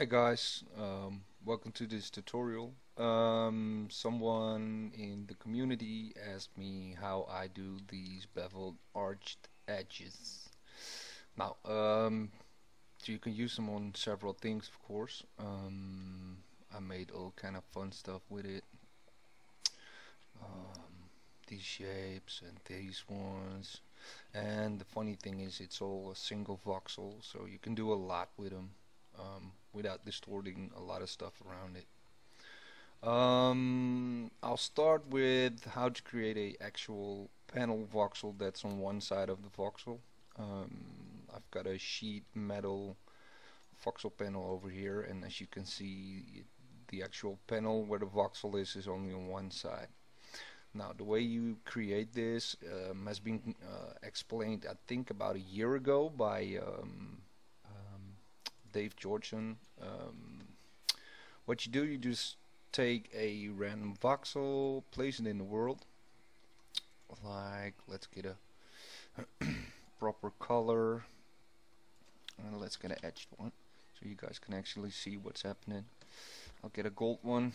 Hey guys, welcome to this tutorial. Someone in the community asked me how I do these beveled arched edges. Now, so you can use them on several things, of course. I made all kind of fun stuff with it. These shapes and these ones. And the funny thing is, it's all a single voxel, so you can do a lot with them. Without distorting a lot of stuff around it. I'll start with how to create a actual panel voxel that's on one side of the voxel. I've got a sheet metal voxel panel over here, and as you can see, the actual panel where the voxel is only on one side. Now, the way you create this has been explained, I think, about a year ago by Dave Georgeson. What you do, you just take a random voxel, place it in the world. Like, let's get a proper color, and let's get an edged one, so you guys can actually see what's happening. I'll get a gold one,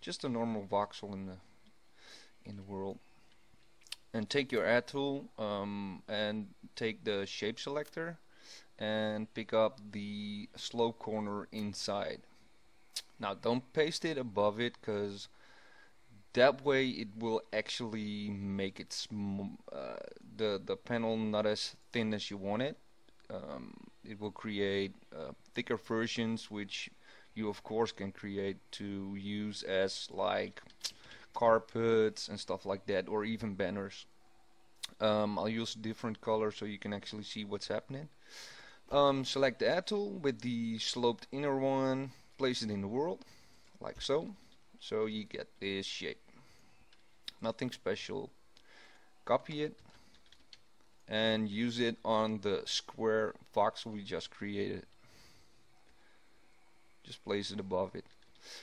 just a normal voxel in the world, and take your add tool and take the shape selector and pick up the slope corner inside. Now don't paste it above it, because that way it will actually make it the panel not as thin as you want it. It will create thicker versions, which you of course can create to use as like carpets and stuff like that, or even banners. I'll use different colors so you can actually see what's happening. Select the add tool with the sloped inner one, place it in the world, like so. So you get this shape. Nothing special. Copy it and use it on the square voxel we just created. Just place it above it.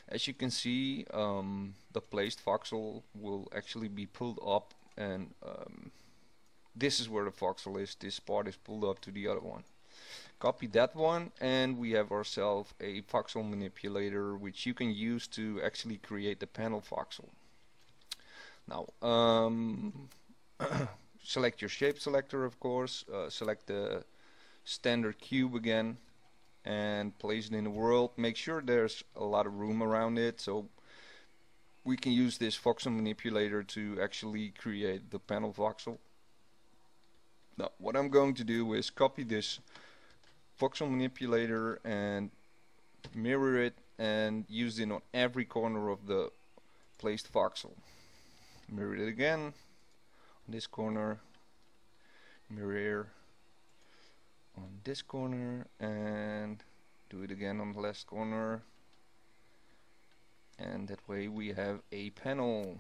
As you can see, the placed voxel will actually be pulled up, and this is where the voxel is. This part is pulled up to the other one. Copy that one, and we have ourselves a voxel manipulator, which you can use to actually create the panel voxel. Now, select your shape selector, of course. Select the standard cube again and place it in the world. Make sure there's a lot of room around it, so we can use this voxel manipulator to actually create the panel voxel. Now, what I'm going to do is copy this voxel manipulator and mirror it and use it on every corner of the placed voxel. Mirror it again on this corner, mirror on this corner, and do it again on the last corner, and that way we have a panel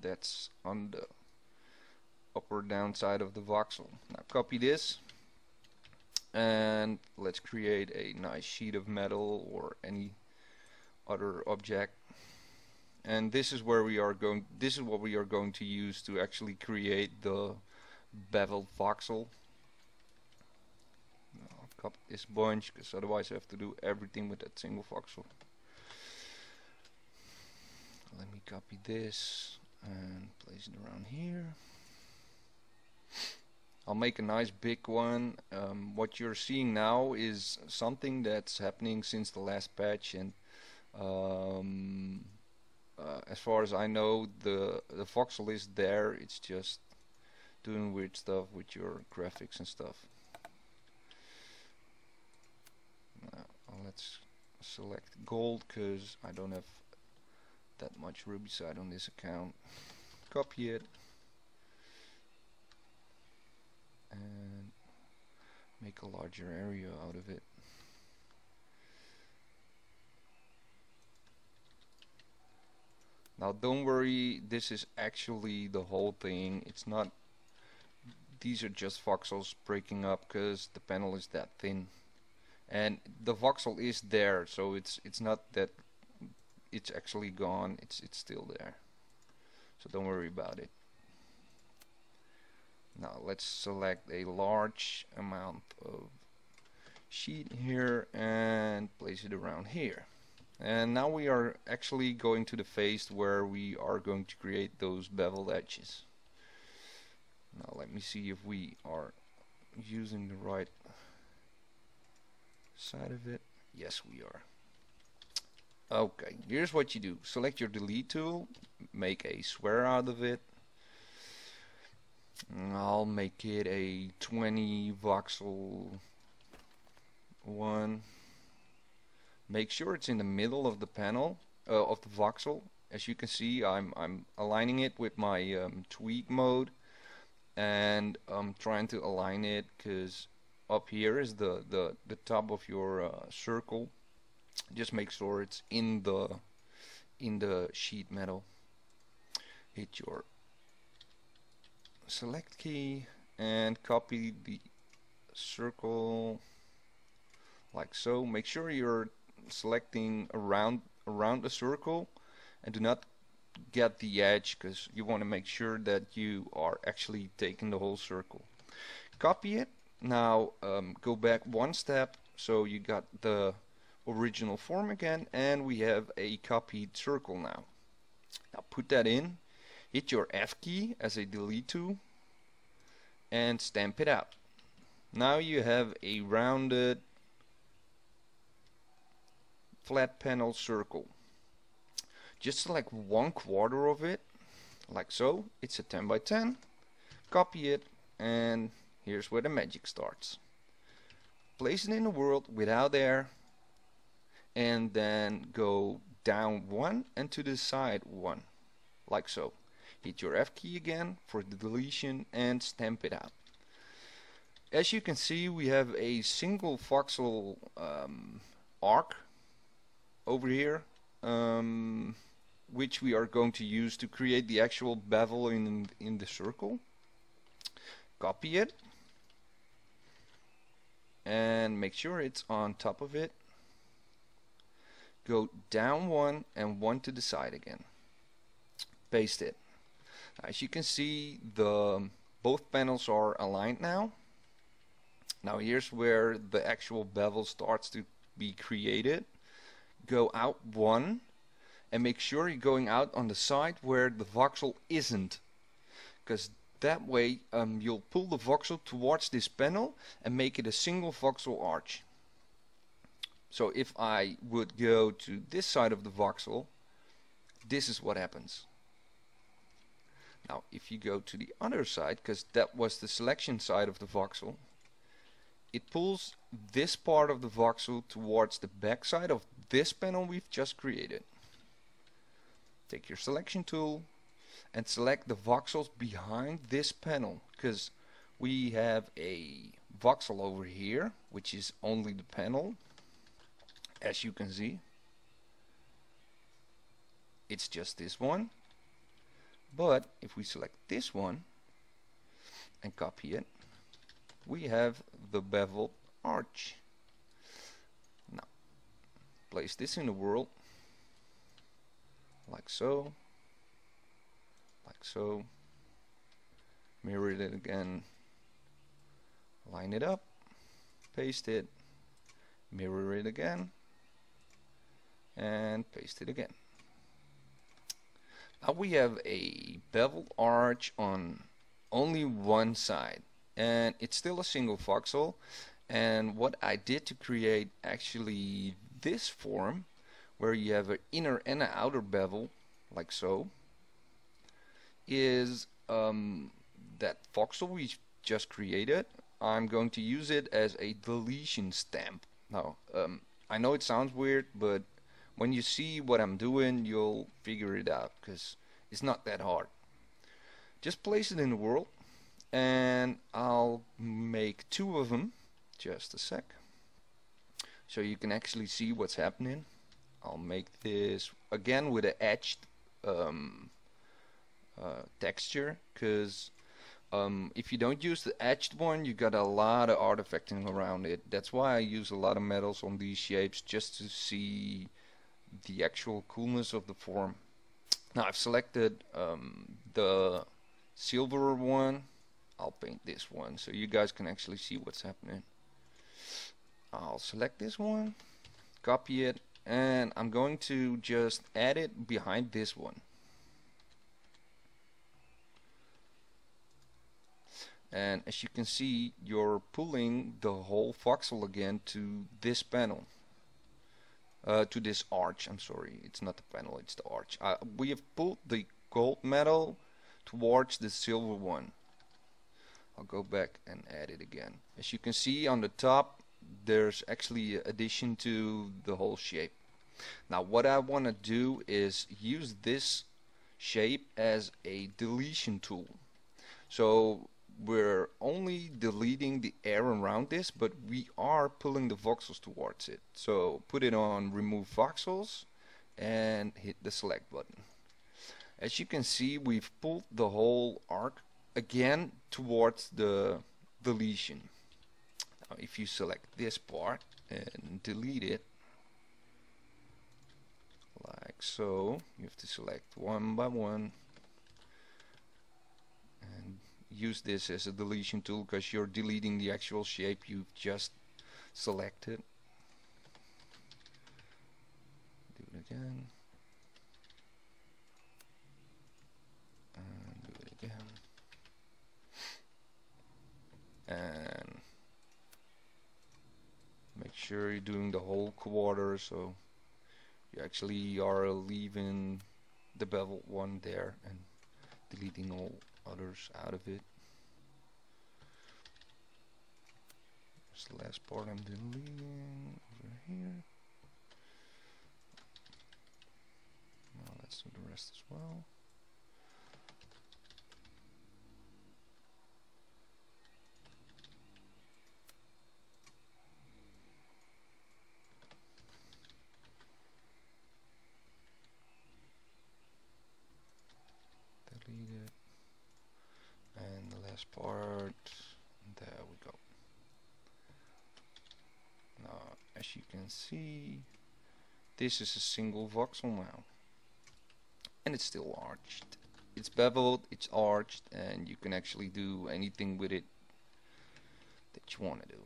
that's on the upper down side of the voxel. Now copy this and let's create a nice sheet of metal or any other object, and this is where we are going. This is what we are going to use to actually create the beveled voxel. I'll copy this bunch, because otherwise I have to do everything with that single voxel. Let me copy this and place it around here. I'll make a nice big one. What you're seeing now is something that's happening since the last patch, and as far as I know, the voxel is there. It's just doing weird stuff with your graphics and stuff. Now, let's select gold, because I don't have that much Ruby side on this account. Copy it and make a larger area out of it. Now don't worry, this is actually the whole thing. It's not, these are just voxels breaking up because the panel is that thin, and the voxel is there, so it's not that it's actually gone. It's still there, so don't worry about it. Now let's select a large amount of sheet here and place it around here. And now we are actually going to the phase where we are going to create those beveled edges. Now let me see if we are using the right side of it. Yes, we are. Okay, here's what you do. Select your delete tool, make a square out of it. I'll make it a 20 voxel one. Make sure it's in the middle of the panel of the voxel. As you can see, I'm aligning it with my tweak mode, and I'm trying to align it because up here is the top of your circle. Just make sure it's in the sheet metal. Hit your select key and copy the circle like so. Make sure you're selecting around the circle and do not get the edge, because you want to make sure that you are actually taking the whole circle. Copy it. Now go back one step so you got the original form again, and we have a copied circle now. Now put that in, hit your F key as a delete tool and stamp it out. Now you have a rounded flat panel circle. Just select 1/4 of it like so. It's a 10 by 10. Copy it, and here's where the magic starts. Place it in the world without air, and then go down 1 and to the side 1 like so. Hit your F key again for the deletion and stamp it out. As you can see, we have a single voxel arc over here, which we are going to use to create the actual bevel in the circle. Copy it and make sure it's on top of it. Go down 1 and 1 to the side again. Paste it. As you can see, both panels are aligned now. Now here's where the actual bevel starts to be created. Go out 1 and make sure you're going out on the side where the voxel isn't, because that way you'll pull the voxel towards this panel and make it a single voxel arch. So if I would go to this side of the voxel, this is what happens. Now if you go to the other side, because that was the selection side of the voxel, it pulls this part of the voxel towards the back side of this panel we've just created. Take your selection tool and select the voxels behind this panel, because we have a voxel over here which is only the panel. As you can see, it's just this one. But if we select this one and copy it, we have the beveled arch. Now place this in the world like so, like so. Mirror it again, line it up, paste it, mirror it again, and paste it again. Now we have a beveled arch on only one side, and it's still a single voxel. And what I did to create actually this form, where you have an inner and an outer bevel like so, is that voxel we just created. I'm going to use it as a deletion stamp. Now I know it sounds weird, but when you see what I'm doing, you'll figure it out, because it's not that hard. Just place it in the world, and I'll make 2 of them. Just a sec, so you can actually see what's happening. I'll make this again with an etched texture, because if you don't use the etched one, you got a lot of artifacting around it. That's why I use a lot of metals on these shapes, just to see the actual coolness of the form. Now I've selected the silver one. I'll paint this one so you guys can actually see what's happening. I'll select this one, copy it, and I'm going to just add it behind this one. And as you can see, you're pulling the whole voxel again to this panel. To this arch, I'm sorry, it's not the panel, it's the arch. We have pulled the gold metal towards the silver one. I'll go back and add it again. As you can see on the top, there's actually addition to the whole shape. Now what I want to do is use this shape as a deletion tool. So we're only deleting the air around this, but we are pulling the voxels towards it. So put it on remove voxels and hit the select button. As you can see, we've pulled the whole arc again towards the deletion. Now if you select this part and delete it like so, you have to select one by one and use this as a deletion tool because you're deleting the actual shape you've just selected. Do it again. And do it again. And make sure you're doing the whole quarter so you actually are leaving the beveled one there and deleting all others out of it. That's the last part I'm deleting over here. Now let's do the rest as well. Delete it. And the last part, there we go. Now as you can see, this is a single voxel now, and it's still arched. It's beveled, it's arched, and you can actually do anything with it that you want to do.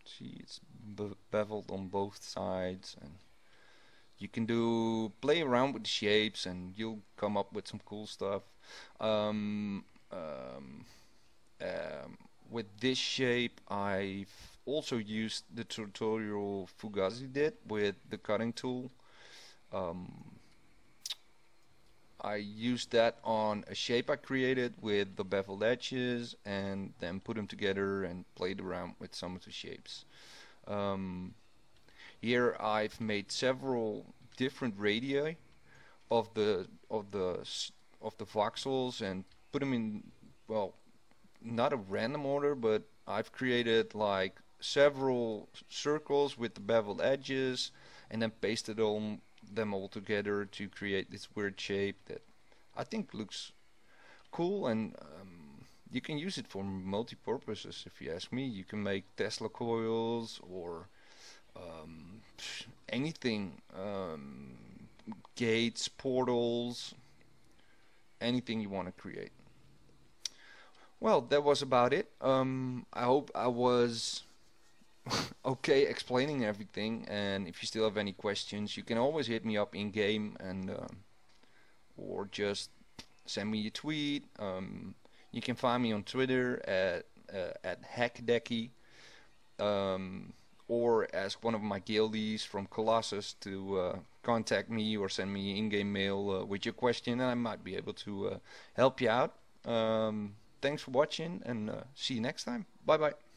See, it's beveled on both sides, and you can play around with the shapes and you'll come up with some cool stuff. With this shape I've also used the tutorial Fugazi did with the cutting tool. I used that on a shape I created with the beveled edges and then put them together and played around with some of the shapes. Here I've made several different radii of the voxels and put them in, well, not a random order, but I've created like several circles with the beveled edges and then pasted them all together to create this weird shape that I think looks cool, and you can use it for multi-purposes. If you ask me, you can make Tesla coils or anything, gates, portals, anything you want to create. Well, that was about it. I hope I was okay explaining everything, and if you still have any questions, you can always hit me up in game and or just send me a tweet. You can find me on Twitter at hackdecky, or ask one of my guildies from Colossus to contact me or send me in-game mail with your question, and I might be able to help you out. Thanks for watching, and see you next time. Bye bye.